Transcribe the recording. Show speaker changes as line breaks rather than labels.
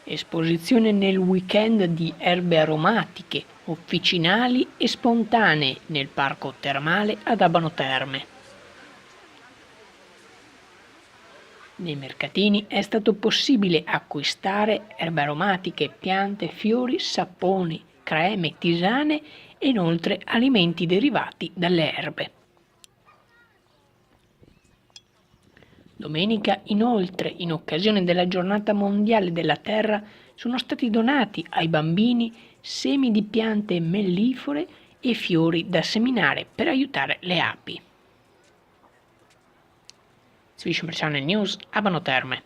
Esposizione nel weekend di erbe aromatiche, officinali e spontanee nel parco termale ad Abano Terme. Nei mercatini è stato possibile acquistare erbe aromatiche, piante, fiori, saponi, creme, tisane e inoltre alimenti derivati dalle erbe. Domenica, inoltre, in occasione della Giornata Mondiale della Terra, sono stati donati ai bambini semi di piante mellifere e fiori da seminare per aiutare le api. Swisher Channel News, Abano Terme.